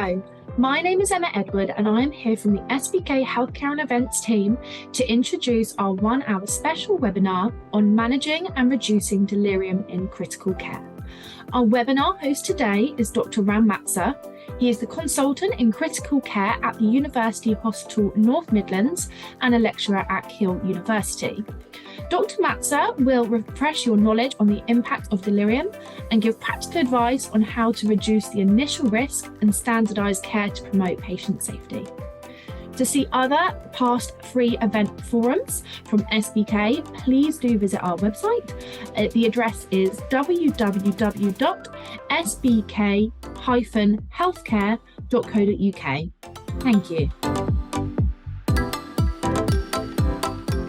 Hello, my name is Emma Edward and I'm here from the SBK Healthcare and Events team to introduce our 1-hour special webinar on managing and reducing delirium in critical care. Our webinar host today is Dr. Ram Matsa. He is the consultant in critical care at the University Hospital North Midlands and a lecturer at Keele University. Dr. Matsa will refresh your knowledge on the impact of delirium and give practical advice on how to reduce the initial risk and standardise care to promote patient safety. To see other past free event forums from SBK, please do visit our website. The address is www.sbk-healthcare.co.uk. Thank you.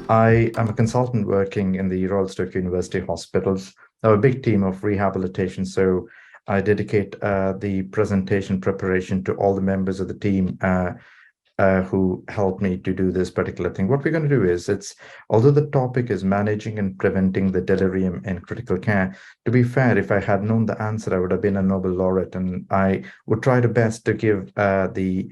I am a consultant working in the Royal Stoke University hospitals. I have a big team of rehabilitation, so I dedicate the presentation preparation to all the members of the team who helped me to do this particular thing. What we're going to do is, although the topic is managing and preventing the delirium in critical care, to be fair, if I had known the answer, I would have been a Nobel laureate, and I would try the best to give the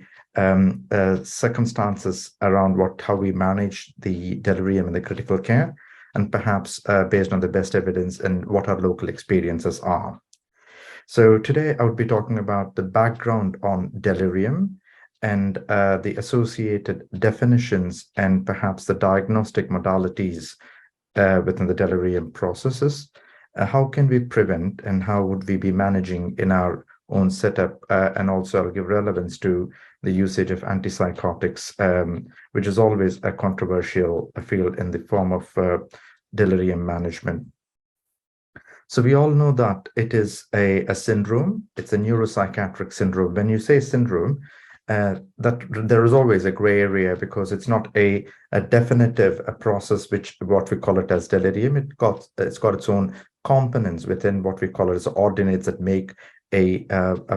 circumstances around how we manage the delirium in the critical care, and perhaps based on the best evidence and what our local experiences are. So today I would be talking about the background on delirium and the associated definitions and perhaps the diagnostic modalities within the delirium processes. How can we prevent and how would we be managing in our own setup? And also I'll give relevance to the usage of antipsychotics, which is always a controversial field in the form of delirium management. So we all know that it is a syndrome. It's a neuropsychiatric syndrome. When you say syndrome, that there is always a gray area because it's not a definitive process, which what we call it as delirium. It's got its own components within what we call it as ordinates that make a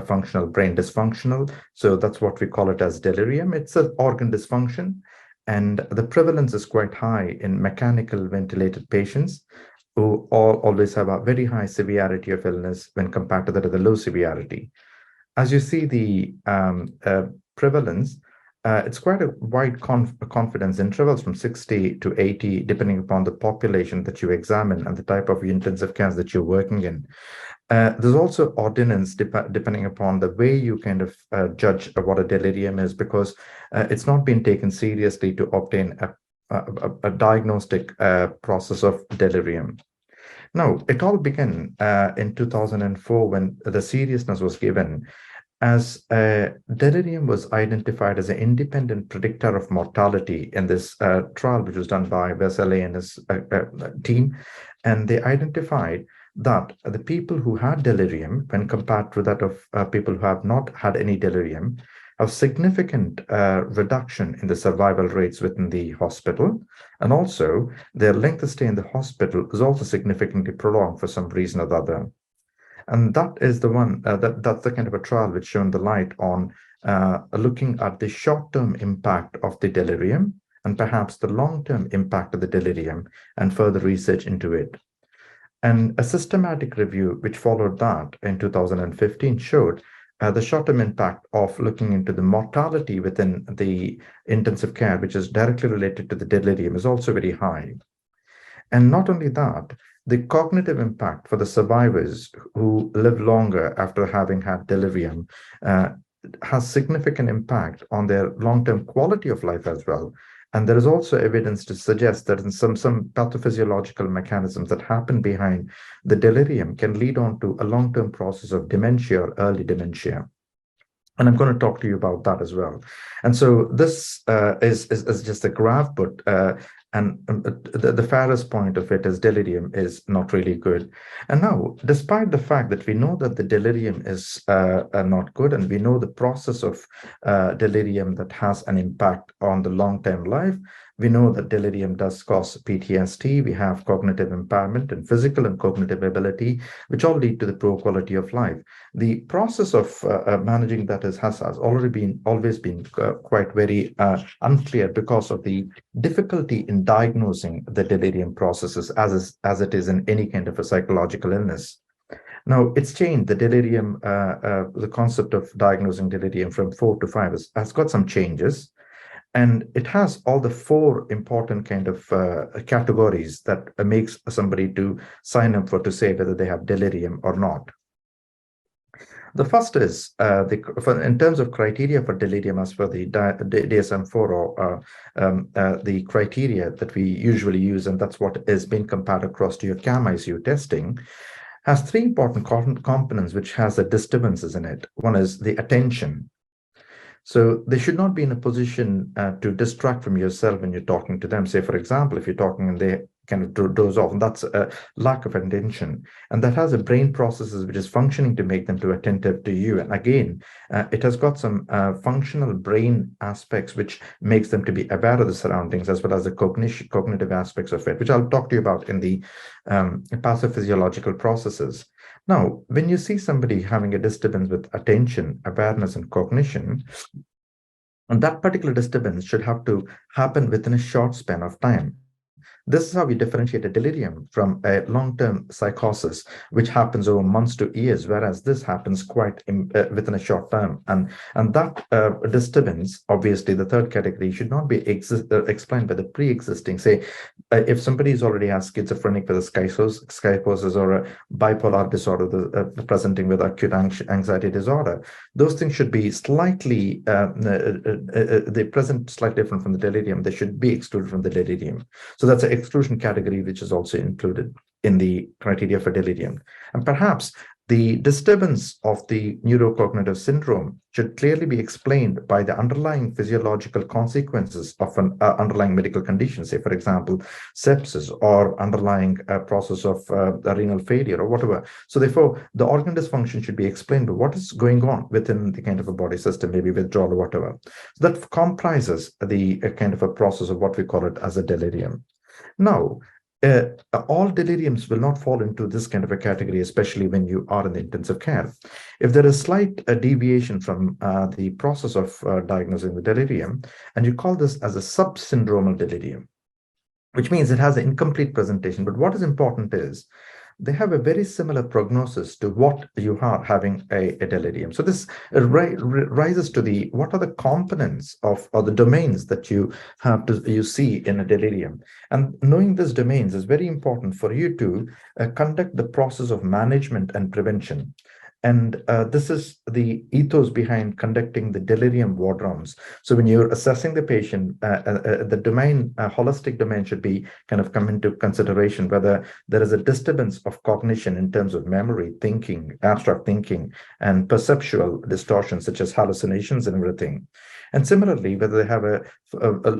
functional brain dysfunctional. So that's what we call it as delirium. It's an organ dysfunction, and the prevalence is quite high in mechanical ventilated patients who always have a very high severity of illness when compared to that of the low severity. As you see the prevalence, it's quite a wide confidence intervals from 60 to 80, depending upon the population that you examine and the type of intensive care that you're working in. There's also ordinance depending upon the way you kind of judge what a delirium is, because it's not been taken seriously to obtain a diagnostic process of delirium. Now, it all began in 2004 when the seriousness was given, as delirium was identified as an independent predictor of mortality in this trial, which was done by Vesely and his team. And they identified that the people who had delirium, when compared to that of people who have not had any delirium, have significant reduction in the survival rates within the hospital. And also, their length of stay in the hospital is also significantly prolonged for some reason or the other. And that is the one, that's the kind of a trial which shone the light on looking at the short-term impact of the delirium and perhaps the long-term impact of the delirium and further research into it. And a systematic review which followed that in 2015 showed the short-term impact of looking into the mortality within the intensive care, which is directly related to the delirium, is also very high. And not only that, the cognitive impact for the survivors who live longer after having had delirium has significant impact on their long-term quality of life as well. And there is also evidence to suggest that in some pathophysiological mechanisms that happen behind the delirium can lead on to a long-term process of dementia or early dementia. And I'm going to talk to you about that as well. And so this is just a graph, but the fairest point of it is delirium is not really good. And now, despite the fact that we know that the delirium is not good, and we know the process of delirium that has an impact on the long-term life, we know that delirium does cause PTSD. We have cognitive impairment and physical and cognitive ability, which all lead to the poor quality of life. The process of managing that has always been quite very unclear because of the difficulty in diagnosing the delirium processes as it is in any kind of a psychological illness. Now, it's changed. The delirium, the concept of diagnosing delirium from 4 to 5 has got some changes. And it has all the 4 important kind of categories that makes somebody to sign up for to say whether they have delirium or not. The first is in terms of criteria for delirium as per the DSM-4 or the criteria that we usually use, and that's what is being compared across to your CAM-ICU testing, has 3 important components which has the disturbances in it. One is the attention. So they should not be in a position to distract from yourself when you're talking to them. Say, for example, if you're talking and they kind of doze off, and that's a lack of attention. And that has a brain processes which is functioning to make them too attentive to you. And again, it has got some functional brain aspects which makes them to be aware of the surroundings, as well as the cognitive aspects of it, which I'll talk to you about in the pathophysiological processes. Now, when you see somebody having a disturbance with attention, awareness, and cognition, and that particular disturbance should have to happen within a short span of time. This is how we differentiate a delirium from a long-term psychosis, which happens over months to years, whereas this happens quite within a short term. And that disturbance, obviously, the third category should not be explained by the pre-existing. Say, if somebody already has schizophrenic with a psychosis or a bipolar disorder, presenting with acute anxiety disorder, those things should be slightly, they present slightly different from the delirium. They should be excluded from the delirium. So that's an exclusion category, which is also included in the criteria for delirium. And perhaps the disturbance of the neurocognitive syndrome should clearly be explained by the underlying physiological consequences of an underlying medical condition, say, for example, sepsis or underlying process of renal failure or whatever. So therefore, the organ dysfunction should be explained by what is going on within the kind of a body system, maybe withdrawal or whatever. So that comprises the kind of a process of what we call it as a delirium. Now, all deliriums will not fall into this kind of a category, especially when you are in the intensive care. If there is slight deviation from the process of diagnosing the delirium, and you call this as a subsyndromal delirium, which means it has an incomplete presentation. But what is important is they have a very similar prognosis to what you are having a delirium. So this rises to the what are the components of or the domains that you have to you see in a delirium. And knowing these domains is very important for you to conduct the process of management and prevention. And this is the ethos behind conducting the delirium ward rounds. So when you're assessing the patient, the domain, holistic domain should be kind of come into consideration, whether there is a disturbance of cognition in terms of memory, thinking, abstract thinking, and perceptual distortions such as hallucinations and everything. And similarly, whether they have a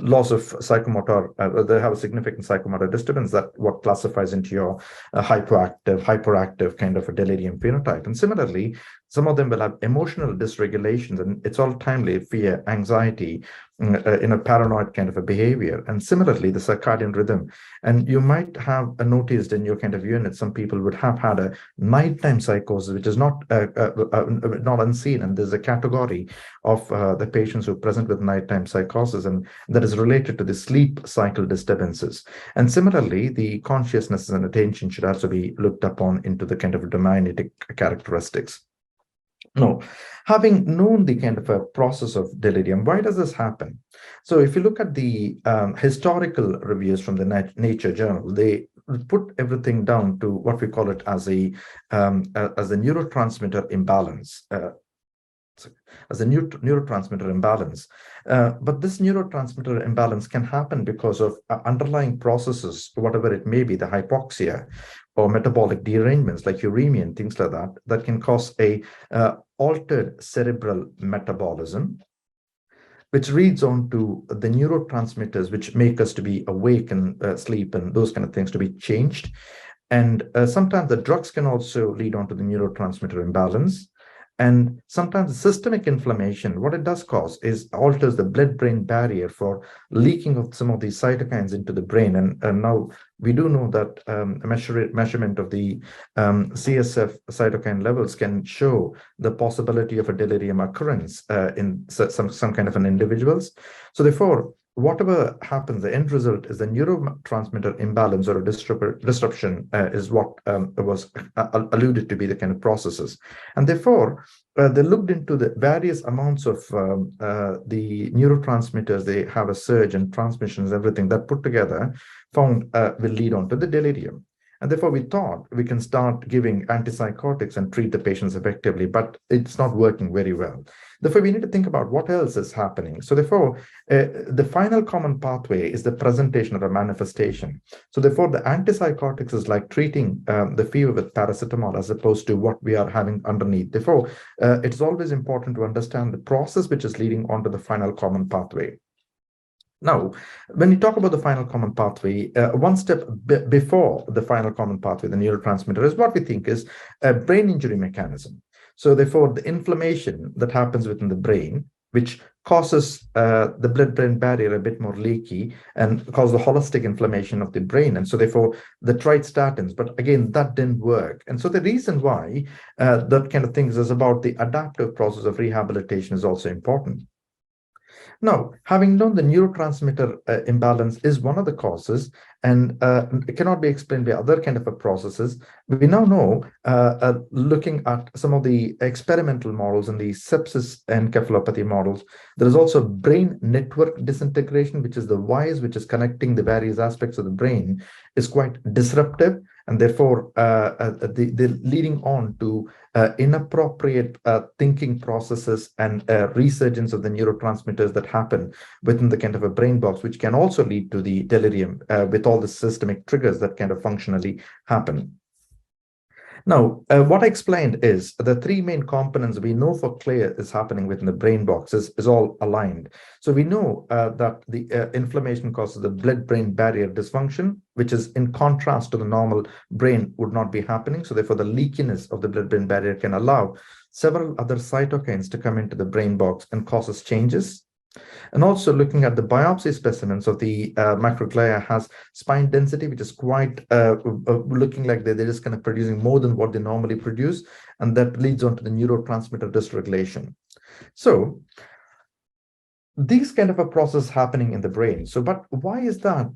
loss of psychomotor, they have a significant psychomotor disturbance, that what classifies into your hyperactive kind of a delirium phenotype. And similarly, some of them will have emotional dysregulations, and it's all timely fear, anxiety, in a paranoid kind of a behavior. And similarly, the circadian rhythm. And you might have noticed in your kind of unit, some people would have had a nighttime psychosis, which is not unseen. And there's a category of the patients who present with nighttime psychosis, and that is related to the sleep cycle disturbances. And similarly, the consciousness and attention should also be looked upon into the kind of dominitic characteristics. No, having known the kind of a process of delirium, why does this happen? So if you look at the historical reviews from the Nature journal, they put everything down to what we call it as a neurotransmitter imbalance. As a neurotransmitter imbalance. But this neurotransmitter imbalance can happen because of underlying processes, whatever it may be, the hypoxia or metabolic derangements like uremia and things like that, that can cause a altered cerebral metabolism, which reads on to the neurotransmitters, which make us to be awake and sleep and those kind of things to be changed. And sometimes the drugs can also lead on to the neurotransmitter imbalance. And sometimes systemic inflammation, what it does cause is alters the blood-brain barrier for leaking of some of these cytokines into the brain. And now we do know that measurement of the CSF cytokine levels can show the possibility of a delirium occurrence in some kind of an individuals. So therefore, whatever happens, the end result is the neurotransmitter imbalance or a disruption is what was alluded to be the kind of processes. And therefore, they looked into the various amounts of the neurotransmitters. They have a surge and transmissions, everything that put together found will lead on to the delirium. And therefore, we thought we can start giving antipsychotics and treat the patients effectively, but it's not working very well. Therefore, we need to think about what else is happening. So therefore, the final common pathway is the presentation of a manifestation. So therefore, the antipsychotics is like treating the fever with paracetamol as opposed to what we are having underneath. Therefore, it's always important to understand the process which is leading on to the final common pathway. Now, when we talk about the final common pathway, one step before the final common pathway, the neurotransmitter, is what we think is a brain injury mechanism. So therefore, the inflammation that happens within the brain, which causes the blood-brain barrier a bit more leaky and cause the holistic inflammation of the brain. And so therefore, the tried statins, but again, that didn't work. And so the reason why that kind of things is about the adaptive process of rehabilitation is also important. Now, having known the neurotransmitter imbalance is one of the causes, and it cannot be explained by other kind of processes, we now know, looking at some of the experimental models and the sepsis encephalopathy models, there is also brain network disintegration, which is the wires which is connecting the various aspects of the brain, is quite disruptive, and therefore the leading on to inappropriate thinking processes and resurgence of the neurotransmitters that happen within the kind of a brain box, which can also lead to the delirium with all the systemic triggers that kind of functionally happen. Now, what I explained is the three main components we know for clear is happening within the brain box is all aligned. So we know that the inflammation causes the blood-brain barrier dysfunction, which is in contrast to the normal brain would not be happening. So therefore, the leakiness of the blood-brain barrier can allow several other cytokines to come into the brain box and causes changes. And also looking at the biopsy specimens of the microglia has spine density, which is quite looking like they're just kind of producing more than what they normally produce. And that leads on to the neurotransmitter dysregulation. So these kind of a process happening in the brain. So, but why is that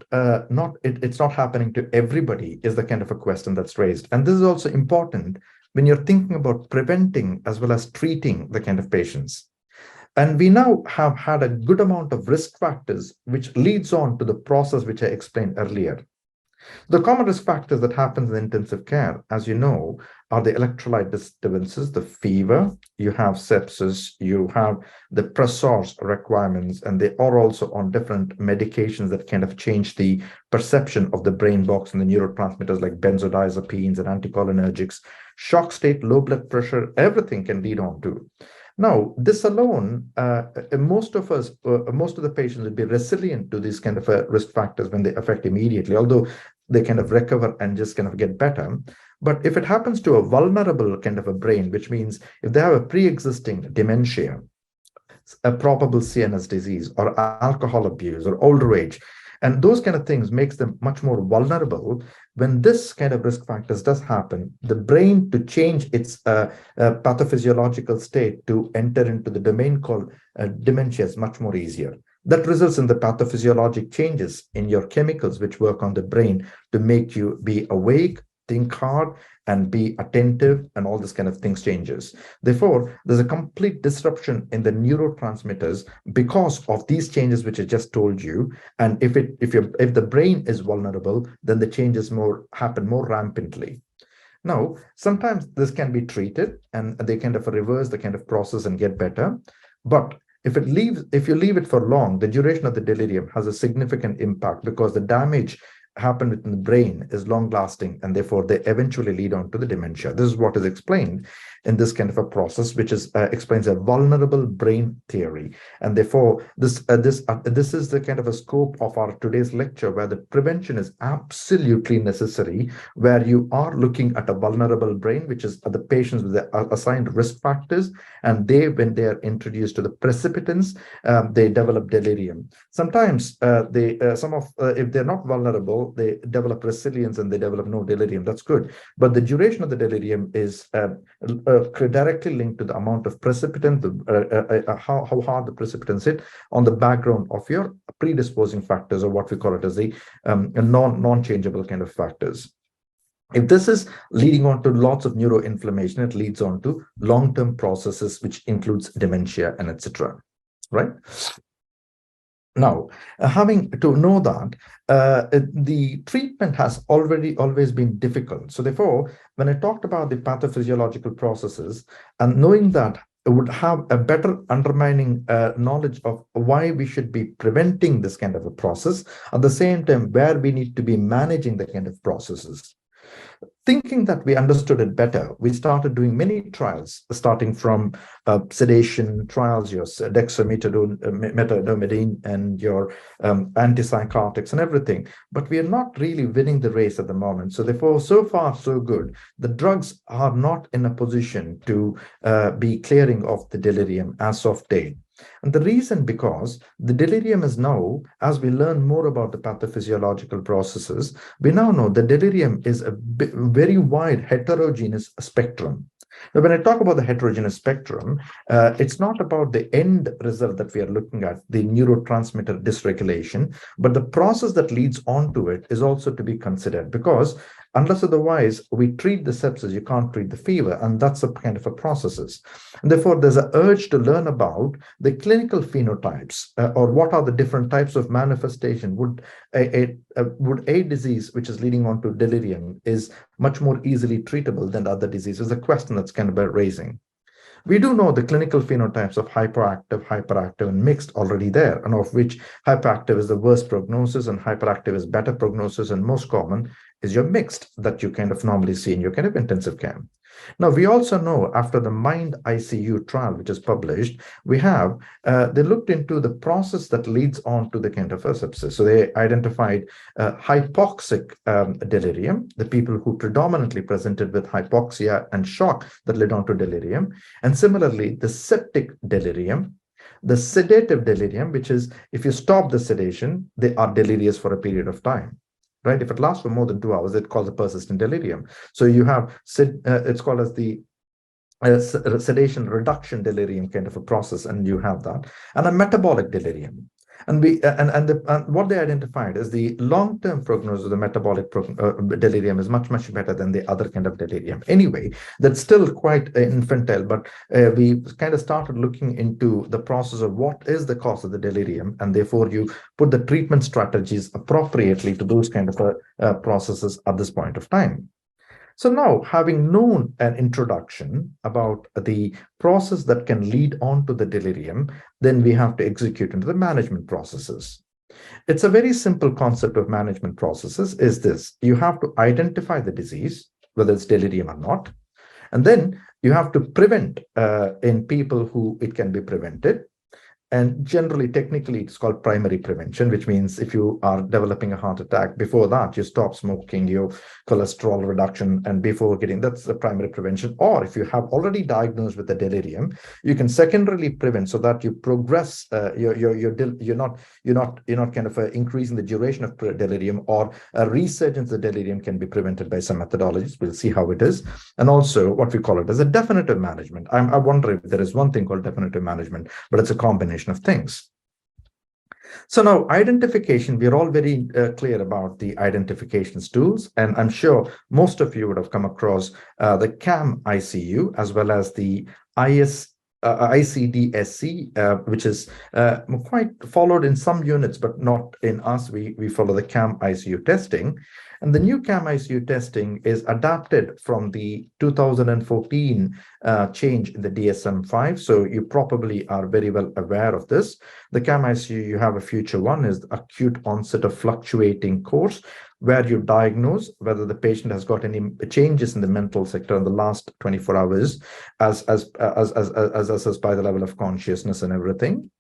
it's not happening to everybody is the kind of a question that's raised. And this is also important when you're thinking about preventing as well as treating the kind of patients. And we now have had a good amount of risk factors, which leads on to the process which I explained earlier. The common risk factors that happen in intensive care, as you know, are the electrolyte disturbances, the fever, you have sepsis, you have the pressors requirements, and they are also on different medications that kind of change the perception of the brain box and the neurotransmitters like benzodiazepines and anticholinergics, shock state, low blood pressure, everything can lead on to. Now, this alone, most of the patients will be resilient to these kind of risk factors when they affect immediately, although they kind of recover and just kind of get better. But if it happens to a vulnerable kind of a brain, which means if they have a pre-existing dementia, a probable CNS disease or alcohol abuse or older age, and those kind of things makes them much more vulnerable. When this kind of risk factors does happen, the brain to change its pathophysiological state to enter into the domain called dementia is much more easier. That results in the pathophysiologic changes in your chemicals, which work on the brain to make you be awake, think hard, and be attentive, and all this kind of things changes. Therefore, there's a complete disruption in the neurotransmitters because of these changes which I just told you. And if the brain is vulnerable, then the changes happen more rampantly. Now, sometimes this can be treated and they kind of reverse the kind of process and get better. But if you leave it for long, the duration of the delirium has a significant impact because the damage happen within the brain is long lasting, and therefore they eventually lead on to the dementia. This is what is explained in this kind of a process, which is explains a vulnerable brain theory. And therefore this is the kind of a scope of our today's lecture, where the prevention is absolutely necessary, where you are looking at a vulnerable brain, which is the patients with the assigned risk factors, and when they are introduced to the precipitants, they develop delirium. Sometimes if they're not vulnerable, all, they develop resilience and they develop no delirium. That's good. But the duration of the delirium is directly linked to the amount of precipitant, how hard the precipitants hit on the background of your predisposing factors, or what we call it as the non-changeable kind of factors. If this is leading on to lots of neuroinflammation, it leads on to long-term processes, which includes dementia and etc. Right? Now, having to know that the treatment has always been difficult. So therefore, when I talked about the pathophysiological processes, and knowing that would have a better undermining knowledge of why we should be preventing this kind of a process, at the same time where we need to be managing the kind of processes. Thinking that we understood it better, we started doing many trials, starting from sedation trials, your Dexmedetomidine and your antipsychotics and everything. But we are not really winning the race at the moment. So therefore, so far, so good. The drugs are not in a position to be clearing of the delirium as of date. And the reason, because the delirium is now, as we learn more about the pathophysiological processes, we now know the delirium is a very wide heterogeneous spectrum. Now, when I talk about the heterogeneous spectrum, it's not about the end result that we are looking at, the neurotransmitter dysregulation, but the process that leads on to it is also to be considered, because unless otherwise we treat the sepsis, you can't treat the fever, and that's a kind of a processes. And therefore, there's an urge to learn about the clinical phenotypes, or what are the different types of manifestation. Would a disease which is leading on to delirium is much more easily treatable than other diseases? A question that's kind of raising. We do know the clinical phenotypes of hyperactive, and mixed already there, and of which hyperactive is the worst prognosis and hyperactive is better prognosis, and most common is your mixed that you kind of normally see in your kind of intensive care. Now, we also know after the Mind ICU trial, which is published, we have, they looked into the process that leads on to the kind of a sepsis. So they identified hypoxic delirium, the people who predominantly presented with hypoxia and shock that led on to delirium. And similarly, the septic delirium, the sedative delirium, which is if you stop the sedation, they are delirious for a period of time. Right? If it lasts for more than 2 hours, it calls a persistent delirium. So you have, it's called as the sedation reduction delirium kind of a process, and you have that, and a metabolic delirium. And what they identified is the long-term prognosis of the metabolic delirium is much better than the other kind of delirium. Anyway, that's still quite infantile, but we kind of started looking into the process of what is the cause of the delirium, and therefore you put the treatment strategies appropriately to those kind of processes at this point of time. So now, having known an introduction about the process that can lead on to the delirium, then we have to execute into the management processes. It's a very simple concept of management processes is this. You have to identify the disease, whether it's delirium or not, and then you have to prevent in people who it can be prevented. And generally, technically, it's called primary prevention, which means if you are developing a heart attack, before that, you stop smoking, your cholesterol reduction, and before getting, that's the primary prevention. Or if you have already diagnosed with the delirium, you can secondarily prevent so that you progress, you're not kind of increasing the duration of delirium, or a resurgence of delirium can be prevented by some methodologies. We'll see how it is. And also what we call it as a definitive management. I wonder if there is one thing called definitive management, but it's a combination of things. So now identification, we're all very clear about the identifications tools, and I'm sure most of you would have come across the CAM ICU as well as the ICD-SC, which is quite followed in some units, but not in us. We follow the CAM ICU testing. And the new CAM ICU testing is adapted from the 2014 change in the DSM-5. So you probably are very well aware of this. The CAM ICU, you have a future one, is the acute onset of fluctuating course, where you diagnose whether the patient has got any changes in the mental sector in the last 24 hours, as by the level of consciousness and everything.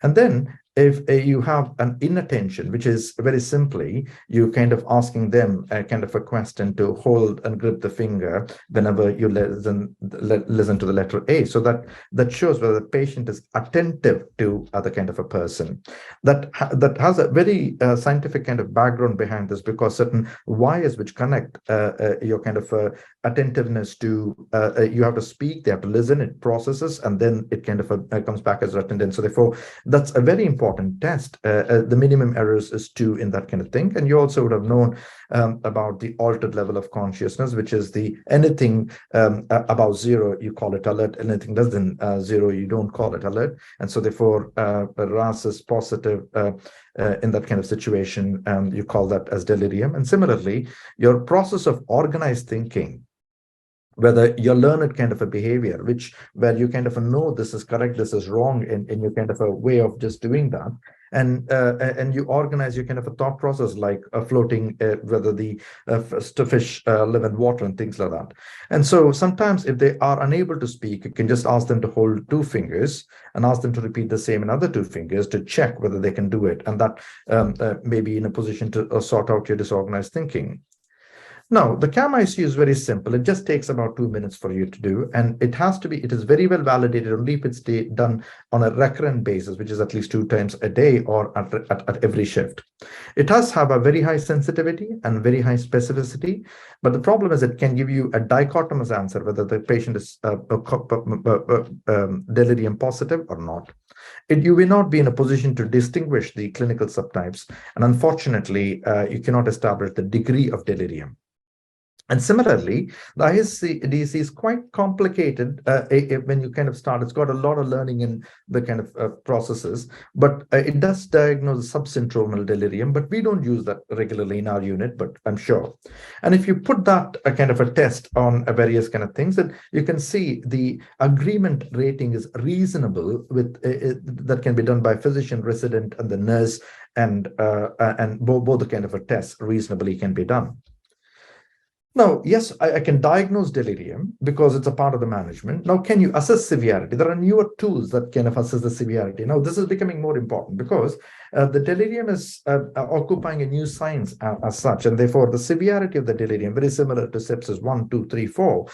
And then if you have an inattention, which is very simply you kind of asking them a kind of a question to hold and grip the finger whenever you listen to the letter A. So that shows whether the patient is attentive to other kind of a person. That has a very scientific kind of background behind this, because certain wires which connect your kind of attentiveness to you have to speak, they have to listen, it processes, and then it kind of comes back as attendance. So therefore, that's a very important test. The minimum errors is 2 in that kind of thing. And you also would have known about the altered level of consciousness, which is the anything above 0, you call it alert. Anything less than 0, you don't call it alert. And so therefore, RAS is positive in that kind of situation, you call that as delirium. And similarly, your process of organized thinking, whether you learn it kind of a behavior, where you kind of know this is correct, this is wrong, in your kind of a way of just doing that, and you organize your kind of a thought process, like floating, whether the fish live in water and things like that. And so sometimes if they are unable to speak, you can just ask them to hold 2 fingers and ask them to repeat the same another 2 fingers to check whether they can do it, and that may be in a position to sort out your disorganized thinking. Now, the CAM ICU is very simple. It just takes about 2 minutes for you to do, and it is very well validated only if it's done on a recurrent basis, which is at least 2 times a day or at every shift. It does have a very high sensitivity and very high specificity, but the problem is it can give you a dichotomous answer whether the patient is delirium positive or not. You will not be in a position to distinguish the clinical subtypes, and unfortunately, you cannot establish the degree of delirium. And similarly, the ISDC is quite complicated when you kind of start. It's got a lot of learning in the kind of processes, but it does diagnose subsyndromal delirium, but we don't use that regularly in our unit, but I'm sure. And if you put that kind of a test on various kind of things, then you can see the agreement rating is reasonable with that can be done by physician, resident, and the nurse, and both the kind of a test reasonably can be done. Now, yes, I can diagnose delirium because it's a part of the management. Now, can you assess severity? There are newer tools that kind of assess the severity. Now, this is becoming more important because the delirium is occupying a new science as such, and therefore the severity of the delirium, very similar to sepsis 1, 2, 3, 4,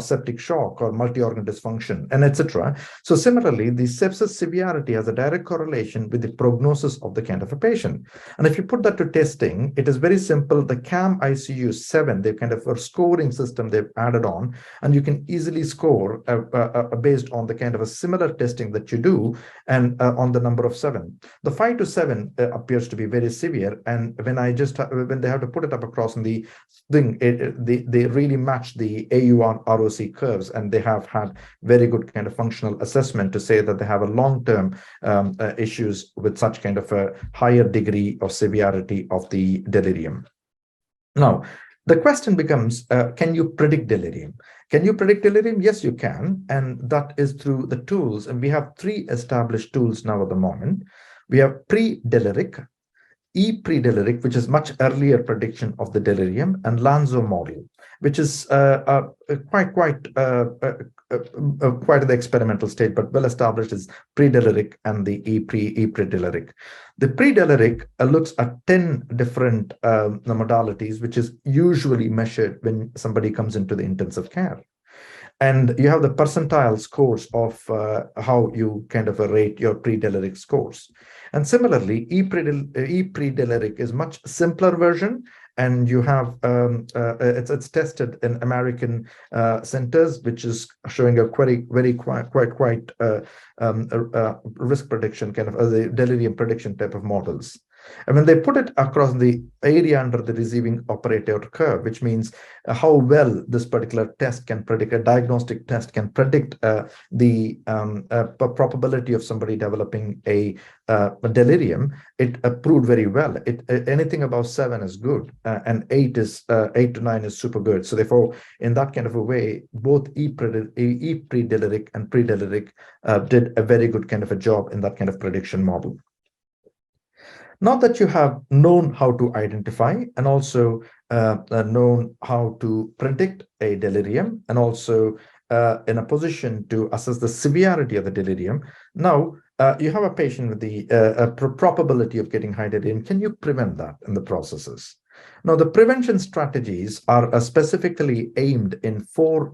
septic shock or multi-organ dysfunction, and etc. So similarly, the sepsis severity has a direct correlation with the prognosis of the kind of a patient. And if you put that to testing, it is very simple. The CAM ICU 7, they've kind of a scoring system they've added on, and you can easily score based on the kind of a similar testing that you do, and on the number of 7. The 5 to 7 appears to be very severe, and when they have to put it up across in the thing, they really match the AUR ROC curves, and they have had very good kind of functional assessment to say that they have a long-term issues with such kind of a higher degree of severity of the delirium. Now, the question becomes, can you predict delirium? Can you predict delirium? Yes, you can. And that is through the tools. And we have 3 established tools now at the moment. We have pre-deliric, e-pre-deliric, which is much earlier prediction of the delirium, and Lanzo model, which is quite the experimental state, but well established is pre-deliric and the e-pre-deliric. The pre-deliric looks at 10 different modalities, which is usually measured when somebody comes into the intensive care. And you have the percentile scores of how you kind of rate your pre-deliric scores. And similarly, e-pre-deliric is much simpler version, and you have it's tested in American centers, which is showing a quite risk prediction kind of the delirium prediction type of models. And when they put it across the area under the receiving operator curve, which means how well this particular test can predict, a diagnostic test can predict the probability of somebody developing a delirium, it proved very well. Anything above 7 is good, and 8 to 9 is super good. So therefore, in that kind of a way, both e-pre-deliric and pre-deliric did a very good kind of a job in that kind of prediction model. Now that you have known how to identify and also known how to predict a delirium, and also in a position to assess the severity of the delirium, now you have a patient with the probability of getting high delirium. Can you prevent that in the processes? Now, the prevention strategies are specifically aimed in four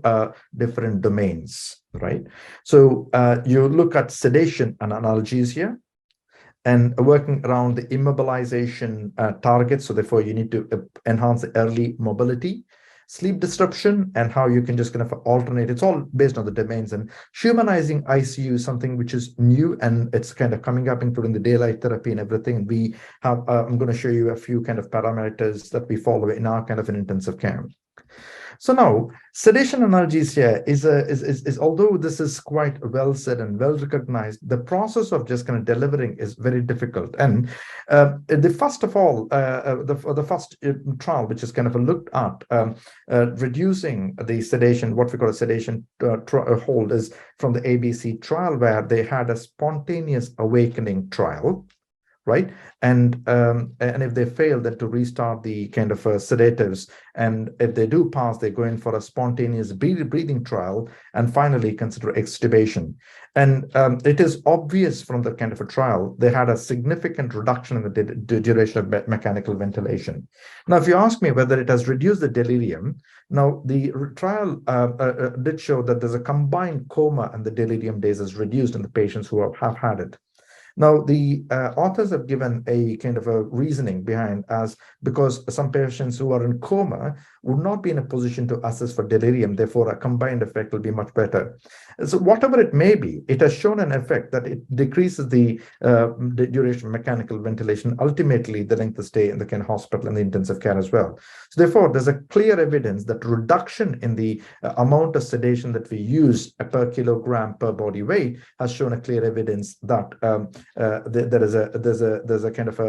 different domains, right? So you look at sedation and analgesia, and working around the immobilization targets. So therefore, you need to enhance the early mobility, sleep disruption, and how you can just kind of alternate. It's all based on the domains. And humanizing ICU is something which is new, and it's kind of coming up, including the daylight therapy and everything. And we have, I'm going to show you a few kind of parameters that we follow in our kind of an intensive care. So now, sedation analgesia is although this is quite well said and well recognized, the process of just kind of delivering is very difficult. And the first of all, the first trial, which is kind of looked at reducing the sedation, what we call a sedation hold, is from the ABC trial, where they had a spontaneous awakening trial. Right, and if they fail, then to restart the kind of sedatives, and if they do pass, they go in for a spontaneous breathing trial, and finally consider extubation. And it is obvious from the kind of a trial they had a significant reduction in the duration of mechanical ventilation. Now, if you ask me whether it has reduced the delirium, now the trial did show that there's a combined coma and the delirium days is reduced in the patients who have had it. Now, the authors have given a kind of a reasoning behind, as because some patients who are in coma would not be in a position to assess for delirium. Therefore, a combined effect will be much better. So whatever it may be, it has shown an effect that it decreases the duration of mechanical ventilation, ultimately the length of stay in the kind of hospital and the intensive care as well. So therefore, there's a clear evidence that reduction in the amount of sedation that we use per kilogram per body weight has shown a clear evidence that there's a kind of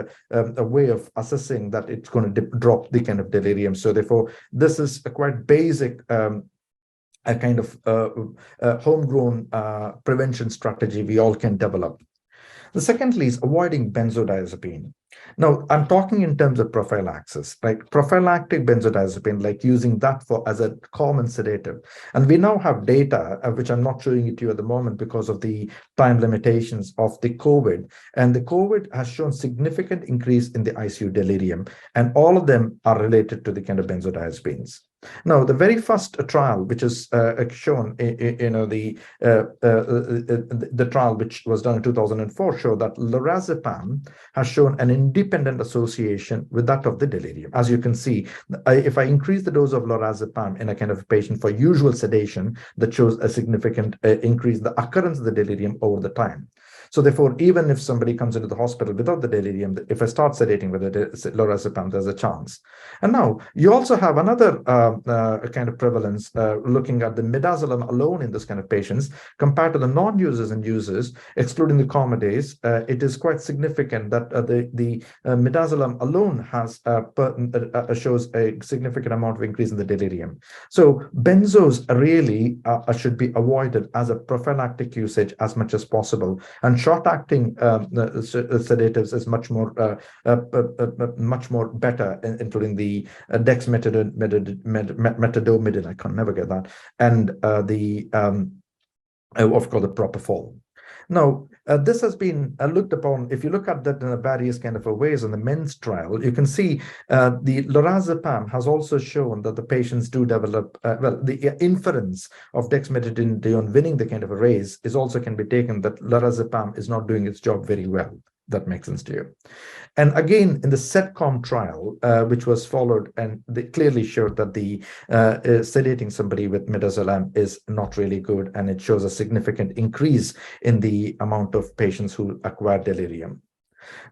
a way of assessing that it's going to drop the kind of delirium. So therefore, this is a quite basic a kind of homegrown prevention strategy we all can develop. The secondly is avoiding benzodiazepine. Now, I'm talking in terms of prophylaxis, like prophylactic benzodiazepine, like using that as a common sedative. And we now have data, which I'm not showing it to you at the moment because of the time limitations of the COVID. And the COVID has shown significant increase in the ICU delirium, and all of them are related to the kind of benzodiazepines. Now, the very first trial, which is shown, the trial which was done in 2004, showed that lorazepam has shown an independent association with that of the delirium. As you can see, if I increase the dose of lorazepam in a kind of patient for usual sedation, that shows a significant increase in the occurrence of the delirium over the time. So therefore, even if somebody comes into the hospital without the delirium, if I start sedating with the lorazepam, there's a chance. And now you also have another kind of prevalence looking at the midazolam alone in this kind of patients compared to the non-users and users, excluding the coma days. It is quite significant that the midazolam alone has shows a significant amount of increase in the delirium. So benzos really should be avoided as a prophylactic usage as much as possible. And short-acting sedatives is much more better, including the Dexmedetomidine. I can never get that, and of course the propofol. Now, this has been looked upon. If you look at that in various kind of ways in the men's trial, you can see the lorazepam has also shown that the patients do develop, the inference of dexmedetomidine winning the kind of a race is also can be taken that lorazepam is not doing its job very well. That makes sense to you. And again, in the SETCOM trial, which was followed, and they clearly showed that the sedating somebody with midazolam is not really good, and it shows a significant increase in the amount of patients who acquire delirium.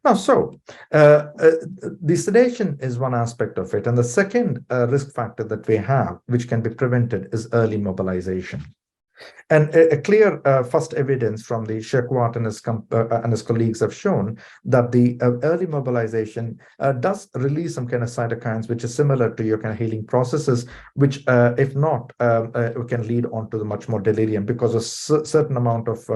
Now, so the sedation is one aspect of it. And the second risk factor that we have, which can be prevented, is early mobilization. And a clear first evidence from the Shekwat and his colleagues have shown that the early mobilization does release some kind of cytokines, which is similar to your kind of healing processes, which, if not, can lead on to the much more delirium because of certain amount of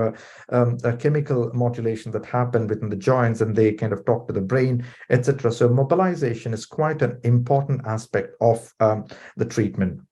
chemical modulation that happen within the joints, and they kind of talk to the brain, etc. So mobilization is quite an important aspect of the treatment.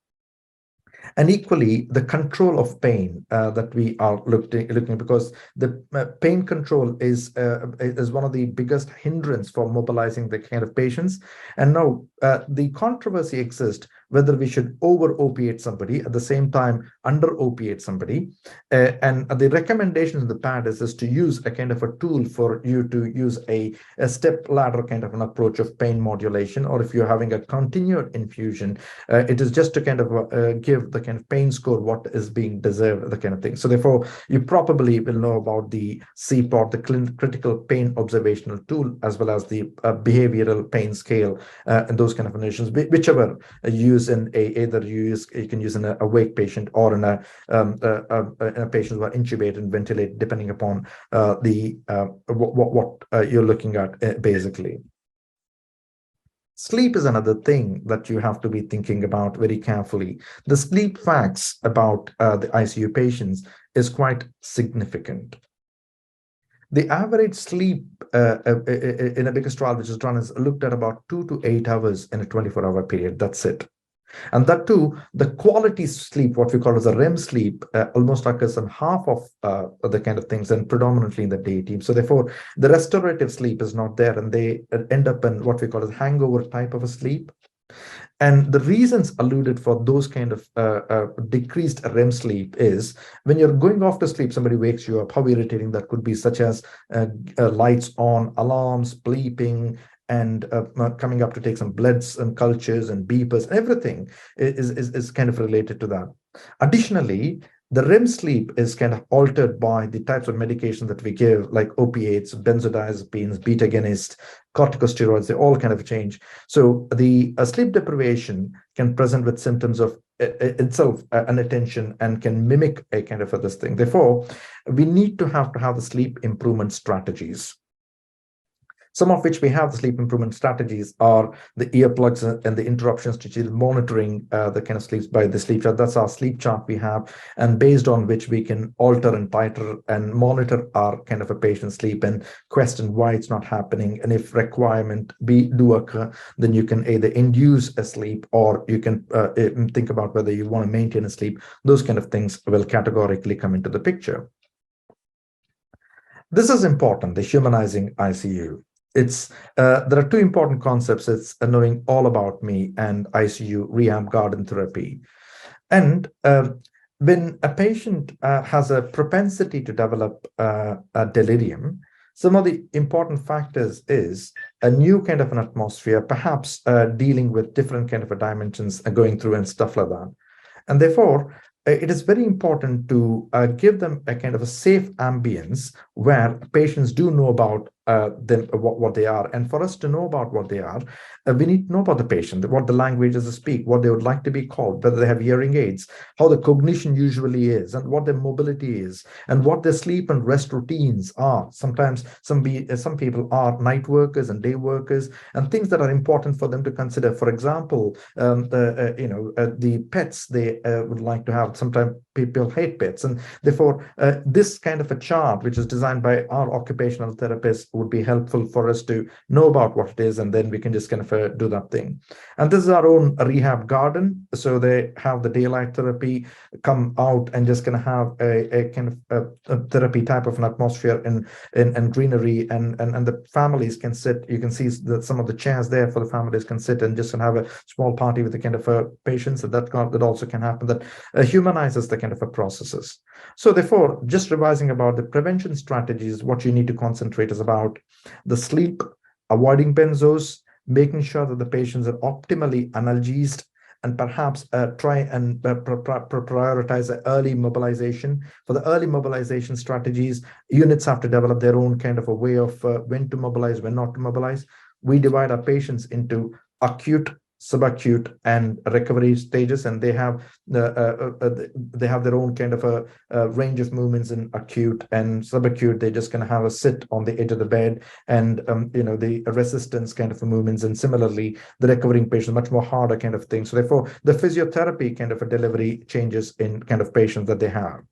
And equally, the control of pain that we are looking, because the pain control is one of the biggest hindrance for mobilizing the kind of patients. And now the controversy exists whether we should over opiate somebody at the same time under opiate somebody. And the recommendation in the pad is to use a kind of a tool for you to use a step ladder kind of an approach of pain modulation, or if you're having a continued infusion, it is just to kind of give the kind of pain score what is being deserved, the kind of thing. So therefore, you probably will know about the CPOT, the critical pain observational tool, as well as the behavioral pain scale, and those kind of notions, whichever you use in either you can use in a awake patient or in a patient who are intubated and ventilated, depending upon what you're looking at basically. Sleep is another thing that you have to be thinking about very carefully. The sleep facts about the ICU patients is quite significant. The average sleep in a biggest trial which is done is looked at about 2 to 8 hours in a 24-hour period. That's it. And that too, the quality sleep, what we call as a REM sleep, almost occurs in half of the kind of things, and predominantly in the day team. So therefore, the restorative sleep is not there, and they end up in what we call as hangover type of a sleep. And the reasons alluded for those kind of decreased REM sleep is when you're going off to sleep, somebody wakes you up, how irritating that could be, such as lights on, alarms, bleeping, and coming up to take some bloods and cultures and beepers. Everything is kind of related to that. Additionally, the REM sleep is kind of altered by the types of medication that we give, like opiates, benzodiazepines, beta agonists, corticosteroids. They all kind of change. So the sleep deprivation can present with symptoms of itself inattention and can mimic a kind of this thing. Therefore, we need to have the sleep improvement strategies. Some of which we have, the sleep improvement strategies, are the earplugs and the interruptions to monitoring the kind of sleeps by the sleep chart. That's our sleep chart we have, and based on which we can alter and titrate and monitor our kind of a patient's sleep and question why it's not happening. And if requirement do occur, then you can either induce a sleep, or you can think about whether you want to maintain a sleep. Those kind of things will categorically come into the picture. This is important, the humanizing ICU. It's there are two important concepts. It's knowing all about me and ICU rehab garden therapy. And when a patient has a propensity to develop a delirium, some of the important factors is a new kind of an atmosphere, perhaps dealing with different kind of a dimensions going through and stuff like that. And therefore, it is very important to give them a kind of a safe ambience where patients do know about what they are. And for us to know about what they are, we need to know about the patient, what the languages they speak, what they would like to be called, whether they have hearing aids, how the cognition usually is, and what their mobility is, and what their sleep and rest routines are. Sometimes some people are night workers and day workers, and things that are important for them to consider. For example, the pets they would like to have. Sometimes people hate pets, and therefore this kind of a chart, which is designed by our occupational therapist, would be helpful for us to know about what it is, and then we can just kind of do that thing. And this is our own rehab garden. So they have the daylight therapy, come out and just gonna have a kind of a therapy type of an atmosphere and greenery, and the families can sit. You can see that some of the chairs there for the families can sit and just have a small party with the kind of patients. That also can happen. That humanizes the kind of a processes. So therefore, just revising about the prevention strategies, what you need to concentrate is about the sleep, avoiding benzos, making sure that the patients are optimally analgesied, and perhaps try and prioritize the early mobilization. For the early mobilization strategies, units have to develop their own kind of a way of when to mobilize, when not to mobilize. We divide our patients into acute, subacute, and recovery stages, and they have their own kind of a range of movements in acute and subacute. They're just going to have a sit on the edge of the bed, and the resistance kind of movements, and similarly the recovering patient, much more harder kind of thing. So therefore, the physiotherapy kind of a delivery changes in kind of patients that they have.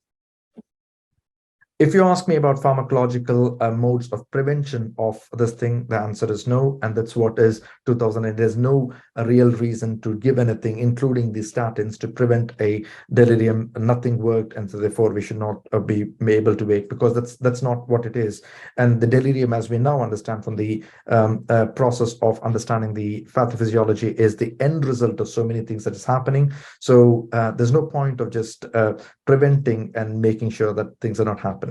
If you ask me about pharmacological modes of prevention of this thing, the answer is no. And that's what is 2008. There's no real reason to give anything, including the statins, to prevent a delirium. Nothing worked. And so therefore we should not be able to wait, because that's not what it is. And the delirium, as we now understand from the process of understanding the pathophysiology, is the end result of so many things that is happening. So there's no point of just preventing and making sure that things are not happening.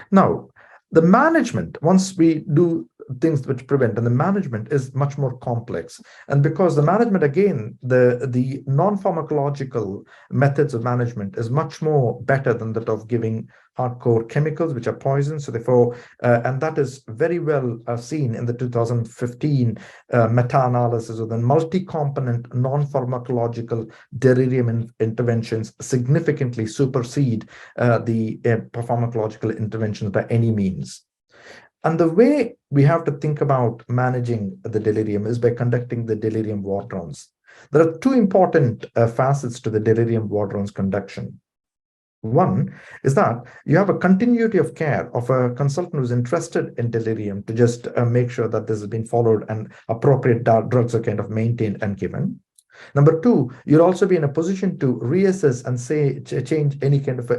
Now, the management, once we do things which prevent, and the management is much more complex. And because the management, again, the non-pharmacological methods of management is much more better than that of giving hardcore chemicals, which are poison. So therefore, and that is very well seen in the 2015 meta-analysis of the multi-component non-pharmacological delirium interventions significantly supersede the pharmacological interventions by any means. And the way we have to think about managing the delirium is by conducting the delirium ward rounds. There are two important facets to the delirium ward rounds conduction. One is that you have a continuity of care of a consultant who's interested in delirium to just make sure that this has been followed and appropriate drugs are kind of maintained and given. Number two, you'll also be in a position to reassess and say change any kind of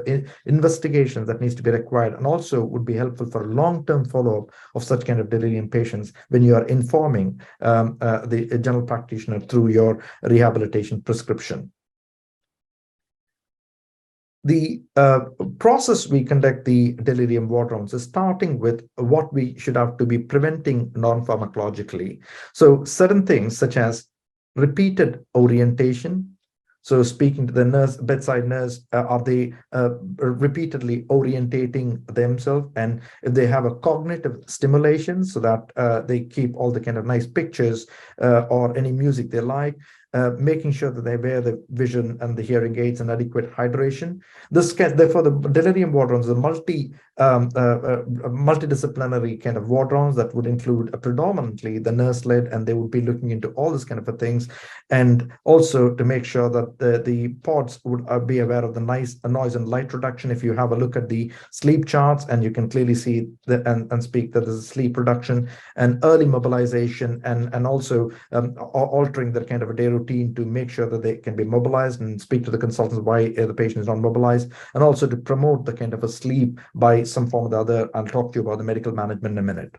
investigation that needs to be required, and also would be helpful for long-term follow-up of such kind of delirium patients when you are informing the general practitioner through your rehabilitation prescription. The process we conduct the delirium ward rounds is starting with what we should have to be preventing non-pharmacologically. So certain things such as repeated orientation. So speaking to the nurse, bedside nurse, are they repeatedly orientating themselves? And if they have a cognitive stimulation so that they keep all the kind of nice pictures or any music they like, making sure that they wear the vision and the hearing aids and adequate hydration. Therefore, the delirium ward rounds is a multidisciplinary kind of ward rounds that would include predominantly the nurse-led, and they would be looking into all this kind of things, and also to make sure that the pods would be aware of the noise and light reduction. If you have a look at the sleep charts, and you can clearly see and speak that there's a sleep reduction and early mobilization, and also altering that kind of a day routine to make sure that they can be mobilized, and speak to the consultants why the patient is not mobilized, and also to promote the kind of a sleep by some form or the other. I'll talk to you about the medical management in a minute.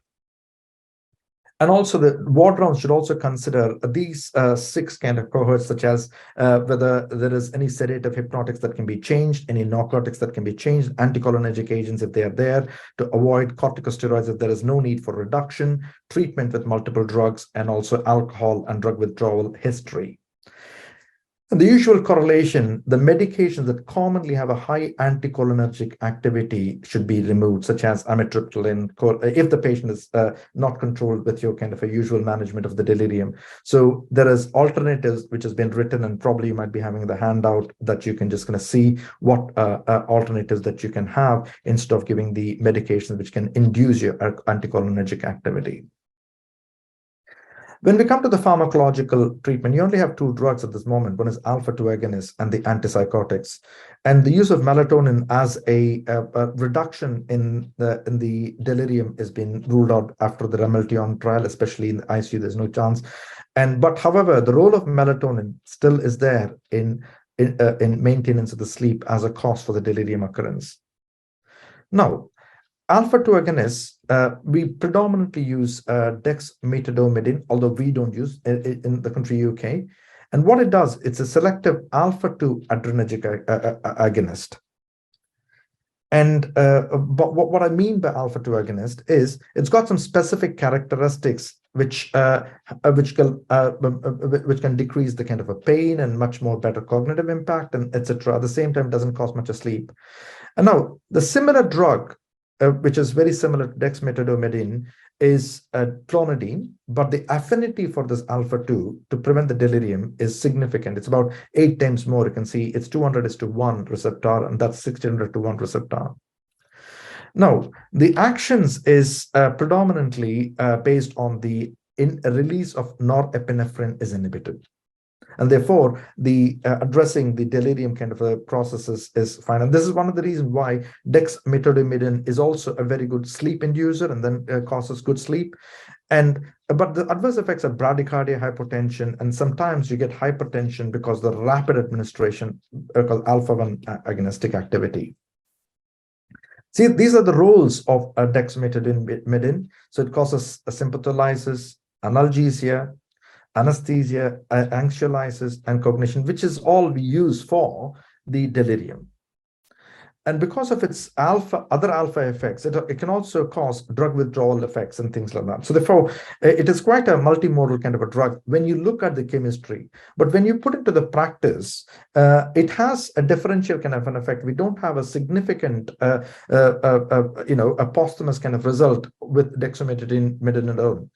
And also the ward rounds should also consider these 6 kind of cohorts, such as whether there is any sedative hypnotics that can be changed, any narcotics that can be changed, anticholinergic agents if they are there, to avoid corticosteroids if there is no need for reduction, treatment with multiple drugs, and also alcohol and drug withdrawal history. And the usual correlation, the medications that commonly have a high anticholinergic activity should be removed, such as amitriptyline, if the patient is not controlled with your kind of a usual management of the delirium. So there is alternatives which has been written, and probably you might be having the handout that you can just kind of see what alternatives that you can have instead of giving the medications which can induce your anticholinergic activity. When we come to the pharmacological treatment, you only have 2 drugs at this moment. One is alpha-2 agonists and the antipsychotics. And the use of melatonin as a reduction in the delirium has been ruled out after the Rameltion trial, especially in the ICU. There's no chance. But however, the role of melatonin still is there in maintenance of the sleep as a cause for the delirium occurrence. Now, alpha-2 agonists, we predominantly use Dexmedetomidine, although we don't use in the country UK. And what it does, it's a selective alpha-2 adrenergic agonist. And but what I mean by alpha-2 agonist is it's got some specific characteristics which can decrease the kind of a pain and much more better cognitive impact, and etc. At the same time, doesn't cause much of sleep. And now the similar drug, which is very similar to dexmedetomidine, is clonidine, but the affinity for this alpha-2 to prevent the delirium is significant. It's about 8 times more. You can see it's 200:1 receptor, and that's 1600:1 receptor. Now, the actions is predominantly based on the release of norepinephrine is inhibited. And therefore, the addressing the delirium kind of a processes is fine. And this is one of the reasons why dexmedetomidine is also a very good sleep inducer and then causes good sleep. But the adverse effects are bradycardia, hypotension, and sometimes you get hypertension because the rapid administration called alpha-1 agonistic activity. See, these are the roles of dexmedetomidine. So it causes sympatholysis, analgesia, anesthesia, anxiolysis, and cognition, which is all we use for the delirium. And because of its other alpha effects, it can also cause drug withdrawal effects and things like that. So therefore, it is quite a multimodal kind of a drug when you look at the chemistry. But when you put it to the practice, it has a differential kind of an effect. We don't have a significant, a posthumous kind of result with dexmedetomidine alone.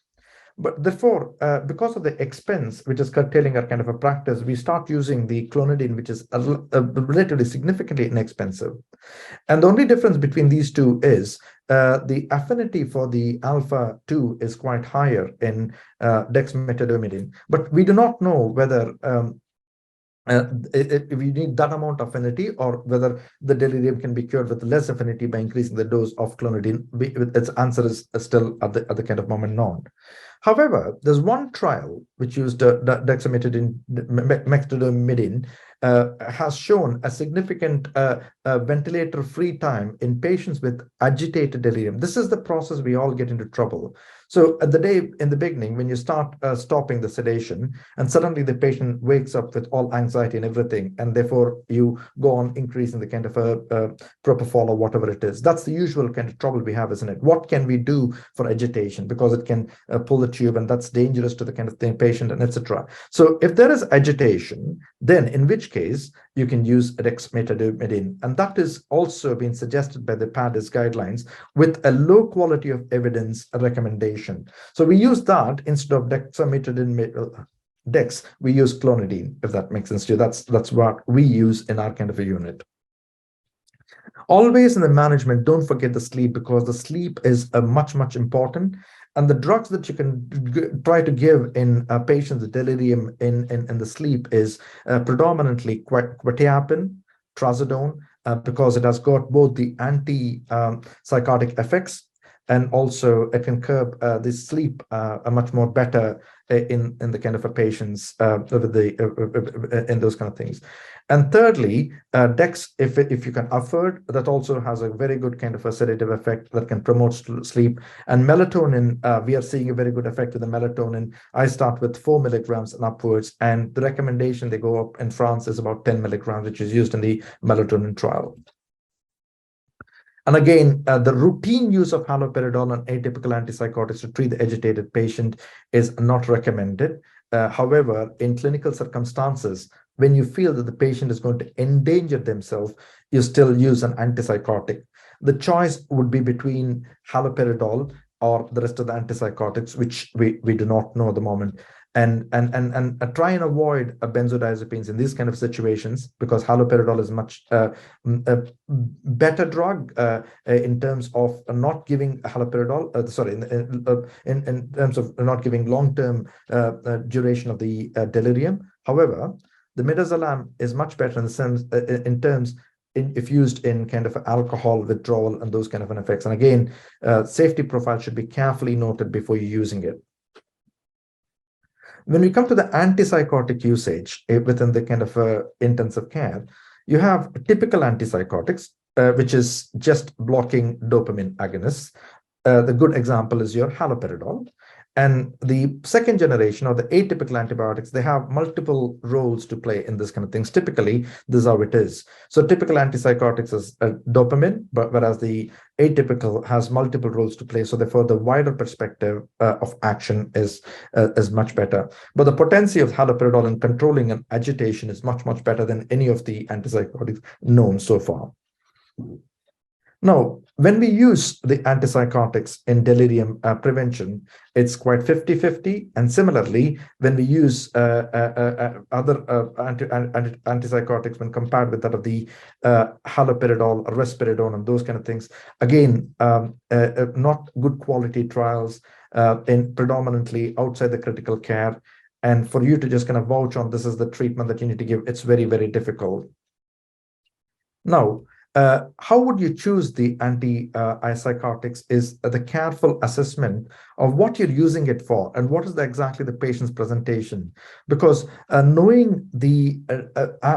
But therefore, because of the expense, which is curtailing our kind of a practice, we start using the clonidine, which is relatively significantly inexpensive. And the only difference between these two is the affinity for the alpha-2 is quite higher in dexmedetomidine. But we do not know whether if you need that amount of affinity or whether the delirium can be cured with less affinity by increasing the dose of clonidine. Its answer is still at the kind of moment known. However, there's one trial which used dexmedetomidine has shown a significant ventilator-free time in patients with agitated delirium. This is the process we all get into trouble. So at in the beginning, when you start stopping the sedation, and suddenly the patient wakes up with all anxiety and everything, and therefore you go on increasing the kind of a propofol or whatever it is. That's the usual kind of trouble we have, isn't it? What can we do for agitation? Because it can pull the tube, and that's dangerous to the kind of patient, and etc. So if there is agitation, then in which case you can use dexmedetomidine, and that is also been suggested by the PADIS guidelines with a low quality of evidence recommendation. So we use that instead of dexmedetomidine. We use clonidine, if that makes sense to you. That's what we use in our kind of a unit. Always in the management, don't forget the sleep, because the sleep is much important. And the drugs that you can try to give in patients with delirium in the sleep is predominantly quetiapine, trazodone, because it has got both the anti-psychotic effects, and also it can curb the sleep much more better in the kind of a patients with in those kind of things. And thirdly, Dex, if you can afford, that also has a very good kind of a sedative effect that can promote sleep. And melatonin, we are seeing a very good effect with the melatonin. I start with 4 milligrams and upwards, and the recommendation they go up in France is about 10 milligrams, which is used in the melatonin trial. And again, the routine use of haloperidol and atypical antipsychotics to treat the agitated patient is not recommended. However, in clinical circumstances, when you feel that the patient is going to endanger themselves, you still use an antipsychotic. The choice would be between haloperidol or the rest of the antipsychotics, which we do not know at the moment. And try and avoid benzodiazepines in these kind of situations, because haloperidol is much a better drug in terms of not giving haloperidol. In terms of not giving long-term duration of the delirium. However, the midazolam is much better in the sense if used in kind of alcohol withdrawal and those kind of effects. And again, safety profile should be carefully noted before you're using it. When we come to the antipsychotic usage within the kind of intensive care, you have typical antipsychotics, which is just blocking dopamine agonists. The good example is your haloperidol. And the second generation, or the atypical antibiotics, they have multiple roles to play in this kind of things. Typically, this is how it is. So typical antipsychotics is dopamine, whereas the atypical has multiple roles to play. So therefore, the wider perspective of action is much better. But the potency of haloperidol in controlling an agitation is much better than any of the antipsychotics known so far. Now, when we use the antipsychotics in delirium prevention, it's quite 50-50. And similarly, when we use other antipsychotics, when compared with that of the haloperidol or risperidone and those kind of things, again, not good quality trials in predominantly outside the critical care. And for you to just kind of vouch on this is the treatment that you need to give, it's very, very difficult. Now, how would you choose the antipsychotics is the careful assessment of what you're using it for and what is exactly the patient's presentation. Because knowing the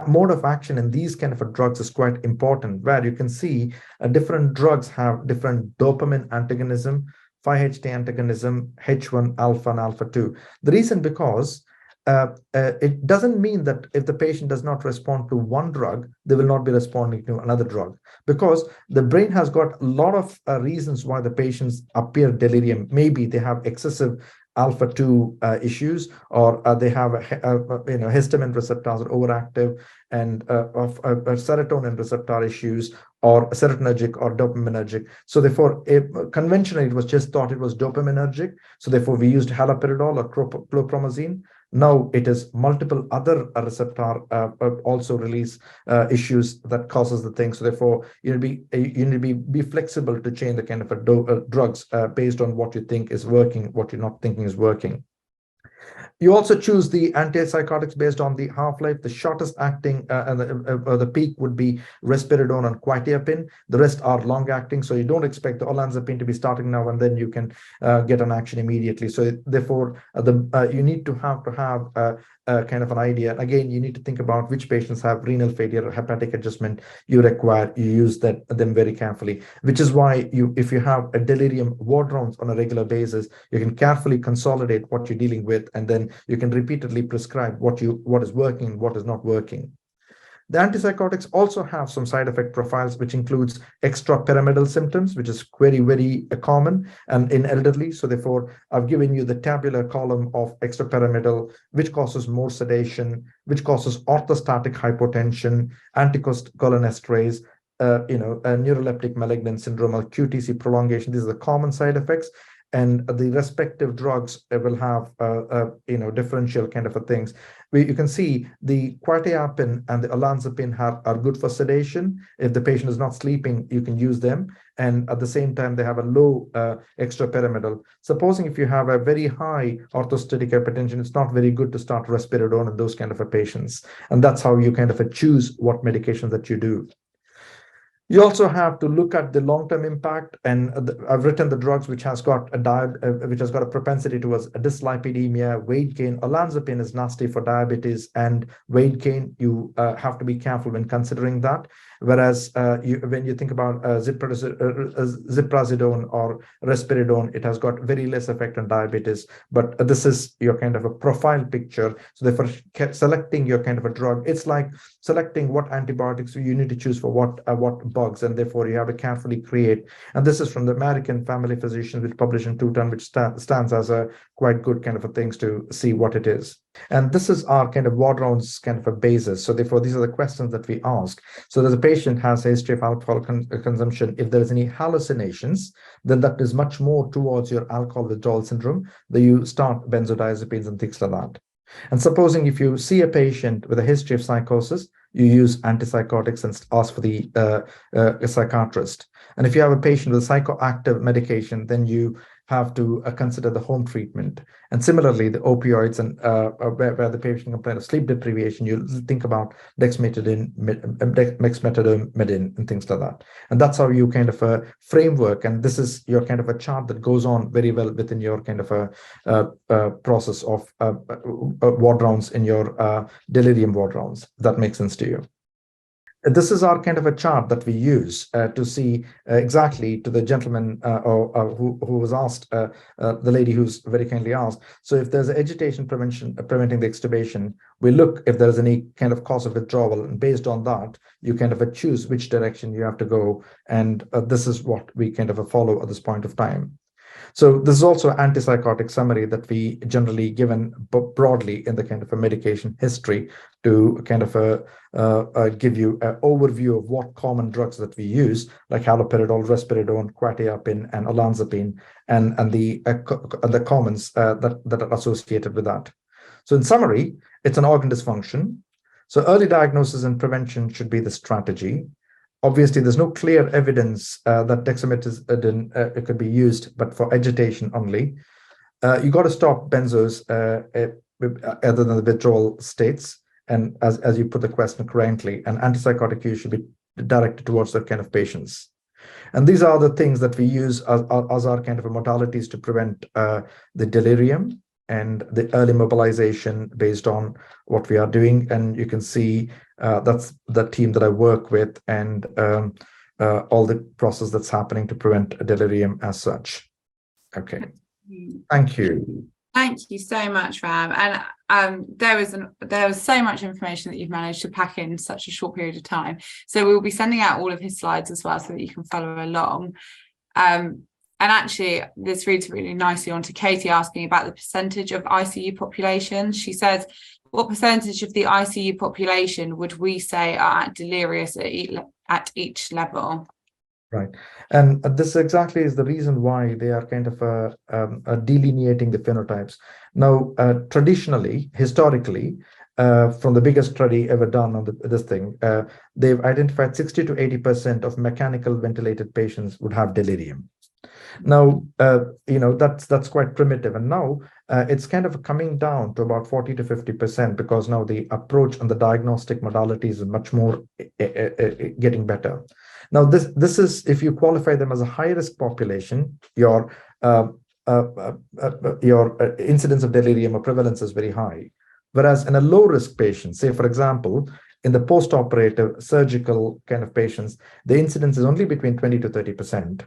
mode of action in these kind of drugs is quite important, where you can see different drugs have different dopamine antagonism, 5-HT antagonism, H1 alpha and alpha 2. The reason because it doesn't mean that if the patient does not respond to one drug, they will not be responding to another drug, because the brain has got a lot of reasons why the patients appear delirium. Maybe they have excessive alpha 2 issues, or they have histamine receptors are overactive, and serotonin receptor issues, or serotonergic or dopaminergic. So therefore, conventionally, it was just thought it was dopaminergic. So therefore, we used haloperidol or chlorpromazine. Now it is multiple other receptor also release issues that causes the thing. So therefore, you need to be flexible to change the kind of drugs based on what you think is working, what you're not thinking is working. You also choose the antipsychotics based on the half-life. The shortest acting and the peak would be risperidone and quetiapine. The rest are long-acting, so you don't expect the olanzapine to be starting now and then you can get an action immediately. So therefore, you need to have kind of an idea. Again, you need to think about which patients have renal failure or hepatic adjustment you require. You use them very carefully, which is why if you have a delirium ward rounds on a regular basis, you can carefully consolidate what you're dealing with, and then you can repeatedly prescribe what is working, what is not working. The antipsychotics also have some side effect profiles, which includes extrapyramidal symptoms, which is very, very common and in elderly. So therefore, I've given you the tabular column of extrapyramidal, which causes more sedation, which causes orthostatic hypotension, anticholinesterase, neuroleptic malignant syndrome, or QTC prolongation. These are the common side effects. And the respective drugs will have, differential kind of things. You can see the quetiapine and the olanzapine are good for sedation. If the patient is not sleeping, you can use them. And at the same time, they have a low extrapyramidal. Supposing if you have a very high orthostatic hypertension, it's not very good to start risperidone in those kind of patients. And that's how you kind of choose what medications that you do. You also have to look at the long-term impact, and I've written the drugs which has got a propensity towards a dyslipidemia, weight gain. Olanzapine is nasty for diabetes and weight gain. You have to be careful when considering that. Whereas when you think about ziprasidone or risperidone, it has got very less effect on diabetes. But this is your kind of a profile picture. So therefore, selecting your kind of a drug, it's like selecting what antibiotics you need to choose for what bugs, and therefore you have to carefully create. And this is from the American Family Physicians, which published in 2000, which stands as a quite good kind of a things to see what it is. And this is our kind of ward rounds kind of a basis. So therefore, these are the questions that we ask. So that the patient has a history of alcohol consumption. If there is any hallucinations, then that is much more towards your alcohol withdrawal syndrome. Then you start benzodiazepines and things like that. And supposing if you see a patient with a history of psychosis, you use antipsychotics and ask for the psychiatrist. And if you have a patient with psychoactive medication, then you have to consider the home treatment. And similarly, the opioids and where the patient complains of sleep deprivation, you think about dexmedetomidine and things like that. And that's how you kind of a framework. And this is your kind of a chart that goes on very well within your kind of a process of ward rounds in your delirium ward rounds. If that makes sense to you. This is our kind of a chart that we use to see exactly to the gentleman who was asked, the lady who's very kindly asked. So if there's agitation preventing the extubation, we look if there's any kind of cause of withdrawal, and based on that, you kind of choose which direction you have to go. And this is what we kind of follow at this point of time. So this is also an antipsychotic summary that we generally given broadly in the kind of a medication history to kind of give you an overview of what common drugs that we use, like haloperidol, risperidone, quetiapine, and olanzapine, and the commons that are associated with that. So in summary, it's an organ dysfunction. So early diagnosis and prevention should be the strategy. Obviously, there's no clear evidence that dexmedetomidine could be used, but for agitation only. You got to stop benzos other than the withdrawal states. And as you put the question correctly, an antipsychotic use should be directed towards that kind of patients. And these are the things that we use as our kind of modalities to prevent the delirium and the early mobilization based on what we are doing. And you can see that's the team that I work with, and all the process that's happening to prevent a delirium as such. Okay, thank you. Thank you so much, Ram. And there was so much information that you've managed to pack in such a short period of time. So we'll be sending out all of his slides as well, so that you can follow along. And actually, this reads really nicely onto Katie asking about the percentage of ICU population. She says, what percentage of the ICU population would we say are at delirious at each level? Right. And this exactly is the reason why they are kind of delineating the phenotypes. Now, traditionally, historically, from the biggest study ever done on this thing, they've identified 60 to 80% of mechanical ventilated patients would have delirium. Now, that's quite primitive. And now it's kind of coming down to about 40 to 50%, because now the approach and the diagnostic modalities is much more getting better. Now, this is, if you qualify them as a high-risk population, your incidence of delirium or prevalence is very high. Whereas in a low-risk patient, say, for example, in the post-operative surgical kind of patients, the incidence is only between 20 to 30%.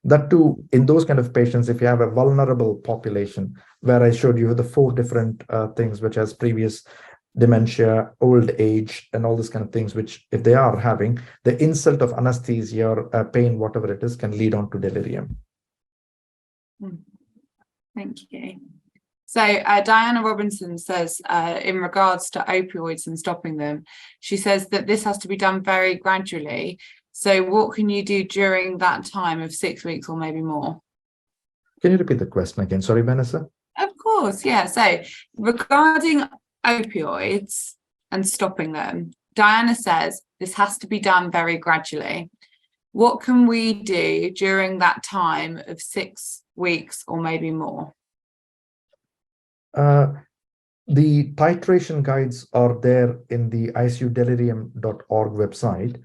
That too, in those kind of patients, if you have a vulnerable population, where I showed you the 4 different things, which has previous dementia, old age, and all these kind of things, which if they are having, the insult of anesthesia or pain, whatever it is, can lead on to delirium. Thank you. So Diana Robinson says, in regards to opioids and stopping them, she says that this has to be done very gradually. So what can you do during that time of 6 weeks or maybe more? Can you repeat the question again? Sorry, Vanessa. Of course, yeah. So regarding opioids and stopping them, Diana says this has to be done very gradually. What can we do during that time of 6 weeks or maybe more? The titration guides are there in the icudelirium.org website.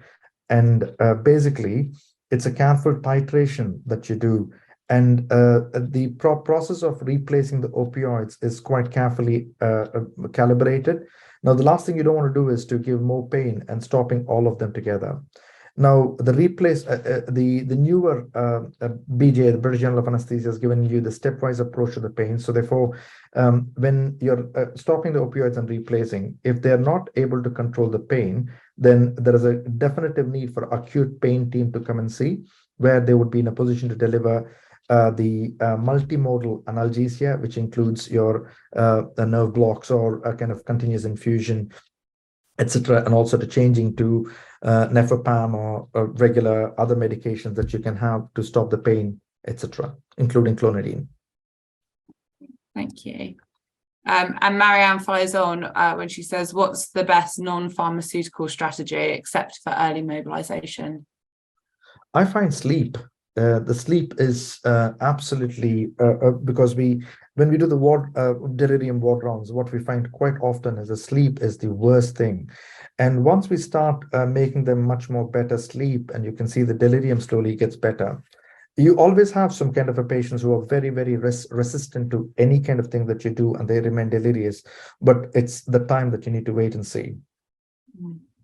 And basically, it's a careful titration that you do. And the process of replacing the opioids is quite carefully calibrated. Now, the last thing you don't want to do is to give more pain and stopping all of them together. Now, the newer BJ, the British Journal of Anesthesia, has given you the stepwise approach to the pain. So therefore, when you're stopping the opioids and replacing, if they're not able to control the pain, then there is a definitive need for acute pain team to come and see, where they would be in a position to deliver the multimodal analgesia, which includes your nerve blocks or a kind of continuous infusion, etc., and also to changing to nefapam or regular other medications that you can have to stop the pain, etc., including clonidine. Thank you. And Marianne follows on when she says, what's the best non-pharmaceutical strategy except for early mobilization? I find sleep. The sleep is absolutely, because when we do the delirium ward rounds, what we find quite often is the sleep is the worst thing. And once we start making them much more better sleep, and you can see the delirium slowly gets better, you always have some kind of a patients who are very, very resistant to any kind of thing that you do, and they remain delirious. But it's the time that you need to wait and see.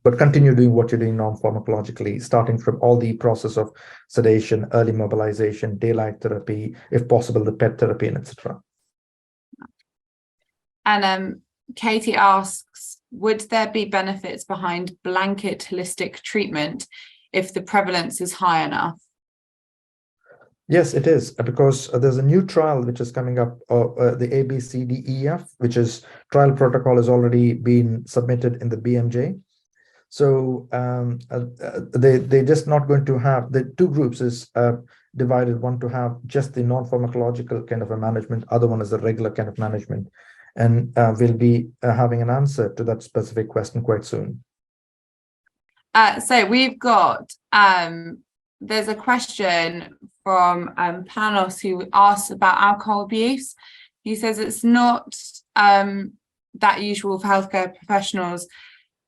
But continue doing what you're doing non-pharmacologically, starting from all the process of sedation, early mobilization, daylight therapy, if possible, the PET therapy, and etc. And Katie asks, would there be benefits behind blanket holistic treatment if the prevalence is high enough? Yes, it is, because there's a new trial which is coming up, the ABCDEF, which is trial protocol has already been submitted in the BMJ. So they're just not going to have, the 2 groups is divided, one to have just the non-pharmacological kind of a management, other one is the regular kind of management. And we'll be having an answer to that specific question quite soon. So we've got, there's a question from Panos who asks about alcohol abuse. He says it's not that usual for healthcare professionals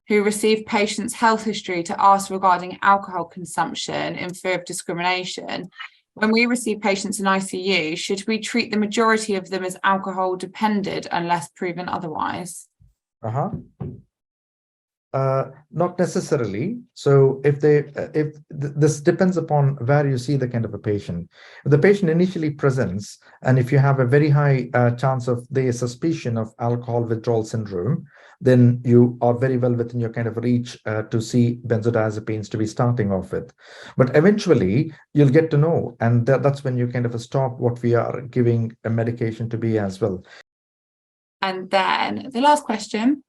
who receive patients' health history to ask regarding alcohol consumption in fear of discrimination. When we receive patients in ICU, should we treat the majority of them as alcohol dependent unless proven otherwise? Not necessarily. So if this depends upon where you see the kind of a patient. If the patient initially presents, and if you have a very high chance of the suspicion of alcohol withdrawal syndrome, then you are very well within your kind of reach to see benzodiazepines to be starting off with. But eventually you'll get to know, and that's when you kind of stop what we are giving a medication to be as well. And then the last question,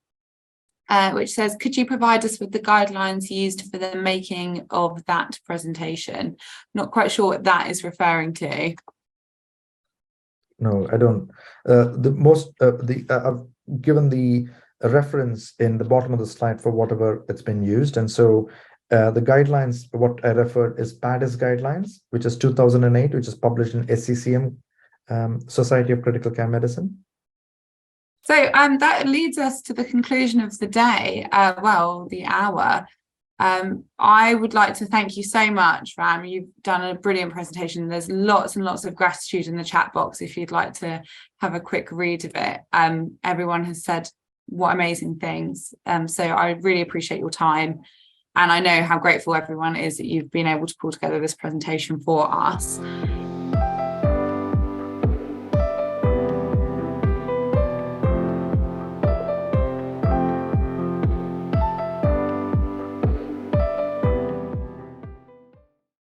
which says, could you provide us with the guidelines used for the making of that presentation? Not quite sure what that is referring to. No, I don't. I've given the reference in the bottom of the slide for whatever it's been used. And so the guidelines, what I referred is PADIS guidelines, which is 2008, which is published in SCCM, Society of Critical Care Medicine. So that leads us to the conclusion of the day, the hour. I would like to thank you so much, Ram. You've done a brilliant presentation. There's lots and lots of gratitude in the chat box if you'd like to have a quick read of it. Everyone has said what amazing things. So I really appreciate your time. And I know how grateful everyone is that you've been able to pull together this presentation for us.